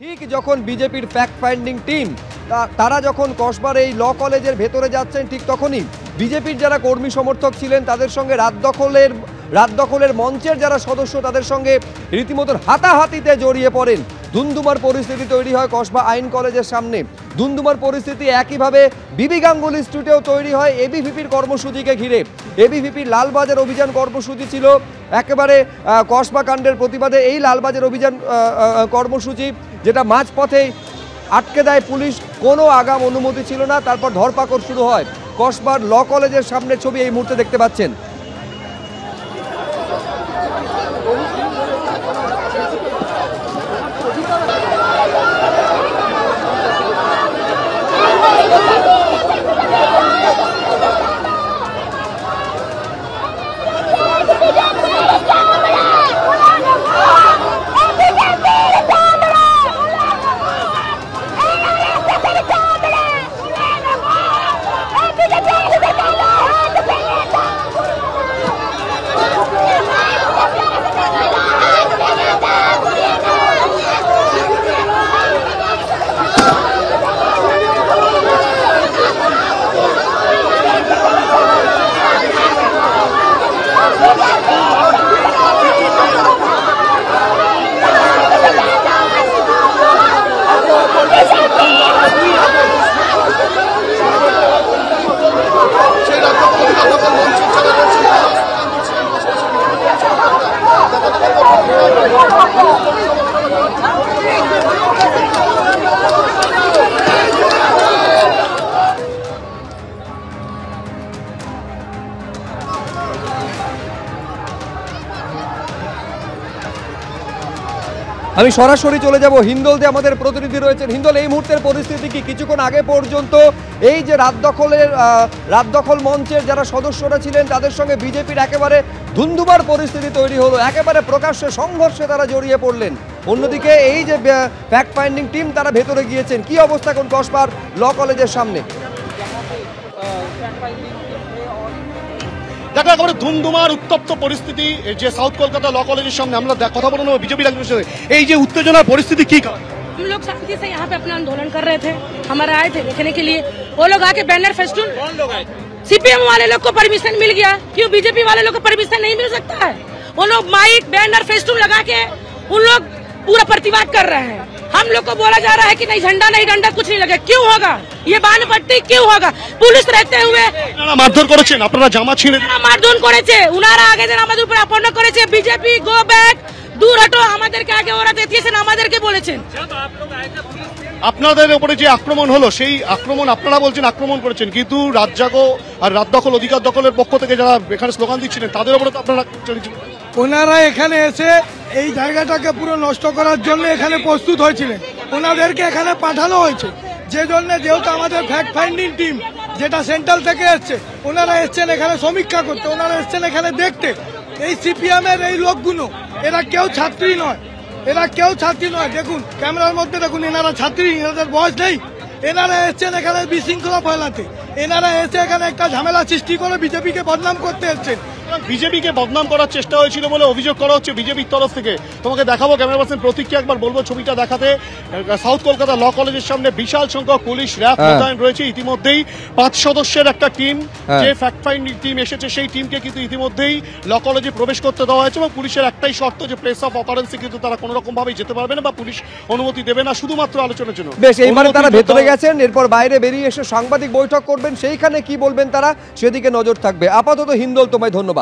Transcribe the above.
ঠিক যখন বিজেপির ফ্যাক্ট ফাইন্ডিং টিম তারা যখন কসবার এই ল কলেজের ভেতরে যাচ্ছেন, ঠিক তখনই বিজেপির যারা কর্মী সমর্থক ছিলেন তাদের সঙ্গে রাত দখলের মঞ্চের যারা সদস্য তাদের সঙ্গে রীতিমতো হাতাহাতিতে জড়িয়ে পড়েন। ধুন্ধুমার পরিস্থিতি তৈরি হয় কসবা আইন কলেজের সামনে। ধুন্ধুমার পরিস্থিতি একইভাবে বিবি গাঙ্গুলি স্ট্রিটেও তৈরি হয় এবিভিপির কর্মসূচিকে ঘিরে। এবিভিপির লালবাজার অভিযান কর্মসূচি ছিল একেবারে কসবা কাণ্ডের প্রতিবাদে। এই লালবাজার অভিযান কর্মসূচি যেটা মাঝপথেই আটকে দেয় পুলিশ, কোনো আগাম অনুমতি ছিল না। তারপর ধরপাকড় শুরু হয়। কসবার ল কলেজের সামনের ছবি এই মুহূর্তে দেখতে পাচ্ছেন। আমি সরাসরি চলে যাব হিন্দলতে, আমাদের প্রতিনিধি রয়েছেন। হিন্দল, এই মুহূর্তের পরিস্থিতি কি? কিছুক্ষণ আগে পর্যন্ত এই যে রাত দখল মঞ্চের যারা সদস্যরা ছিলেন তাদের সঙ্গে বিজেপির একেবারে ধুন্ধুমার পরিস্থিতি তৈরি হলো, একেবারে প্রকাশ্যে সংঘর্ষে তারা জড়িয়ে পড়লেন। অন্যদিকে এই যে ফ্যাক্ট ফাইন্ডিং টিম তারা ভেতরে গিয়েছেন। কি অবস্থা এখন কসবার ল কলেজের সামনে? দেখো একেবারে ধুমধুমার উত্তপ্ত পরিস্থিতি যে সাউথ কলকাতা ল কলেজের সামনে। আমরা কথা বলবো বিজেপির একজনের সাথে। এই যে উত্তেজনার পরিস্থিতি কি কারণ? हम लोग शांति से यहाँ पे अपना आंदोलन कर रहे थे, हमारे आए थे देखने के लिए। वो लोग आके बैनर फेस्टून, सीपीएम वाले लोग को परमिशन मिल गया, क्यों बीजेपी वाले लोग को परमिशन नहीं मिल सकता है? वो लोग माइक बैनर फेस्टून लगा के उन लोग पूरा प्रतिवाद कर रहे हैं। हम लोग को बोला जा रहा है कि नहीं झंडा नहीं डंडा कुछ नहीं लगे। क्यों होगा ये बान पट्टी? क्यों होगा? पुलिस रहते हुए মারধর করেছেন, আপনারা জামা ছিঁড়ে মারধর করেছে, উনারা আগে দিন আমাদের উপর আপন্ন করেছে। বিজেপি গো ব্যাক, দূর হটো, আমাদেরকে আগে ওরা দেখিয়েছেন, আমাদেরকে বলেছেন। আপনাদের উপরে যে আক্রমণ হলো সেই আক্রমণ আপনারা বলছেন আক্রমণ করেছেন, কিন্তু রাত জাগো আর রাত দখল অধিকার দখলের পক্ষ থেকে যারা এখানে স্লোগান দিচ্ছিলেন তাদের উপরে তো আপনারা ওনারা এখানে এসে এই জায়গাটাকে পুরো নষ্ট করার জন্য এখানে প্রস্তুত হয়েছিলেন। ওনাদেরকে এখানে পাঠানো হয়েছে যে জন্য, যেহেতু আমাদের ফ্যাক্ট ফাইন্ডিং টিম যেটা সেন্ট্রাল থেকে এসছে, ওনারা এসছেন এখানে সমীক্ষা করতে, ওনারা এসছেন এখানে দেখতে। এই সিপিএম এর এই লোকগুলো এরা কেউ ছাত্রী নয়, দেখুন ক্যামেরার মধ্যে দেখুন, এনারা ছাত্রী, এনাদের বয়স নেই। এনারা এসছেন এখানে বিশৃঙ্খলা ফেলাতে, এনারা এসে এখানে একটা ঝামেলা সৃষ্টি করে বিজেপিকে বদনাম করতে এসছেন। বিজেপিকে বদনাম করার চেষ্টা হয়েছিল বলে অভিযোগ করা হচ্ছে বিজেপির তরফ থেকে। তোমাকে দেখাবো ক্যামেরা পার্সন প্রতীককে একবার বলবো ছবিটা দেখাতে। সাউথ কলকাতা ল কলেজের সামনে বিশাল সংখ্যক পুলিশ র্যাব মোতায়েন রয়েছে। ইতিমধ্যেই 5 সদস্যের একটা টিম, যে ফ্যাক্ট ফাইন্ডিং টিম এসেছে সেই টিমকে কিন্তু ইতিমধ্যেই ল কলেজে প্রবেশ করতে দেওয়া হয়েছে এবং পুলিশের একটাই শর্ত যে প্লেস অফ অকারেন্সে কিন্তু তারা কোনো রকম ভাবেই যেতে পারবে না বা পুলিশ অনুমতি দেবে না, শুধুমাত্র আলোচনার জন্য। বেশ, এইবারে তারা ভেতরে গেছেন, এরপর বাইরে বেরিয়ে এসে সাংবাদিক বৈঠক করবেন। সেইখানে কি বলবেন তারা সেদিকে নজর থাকবে। আপাতত হিন্দল, তোমায় ধন্যবাদ।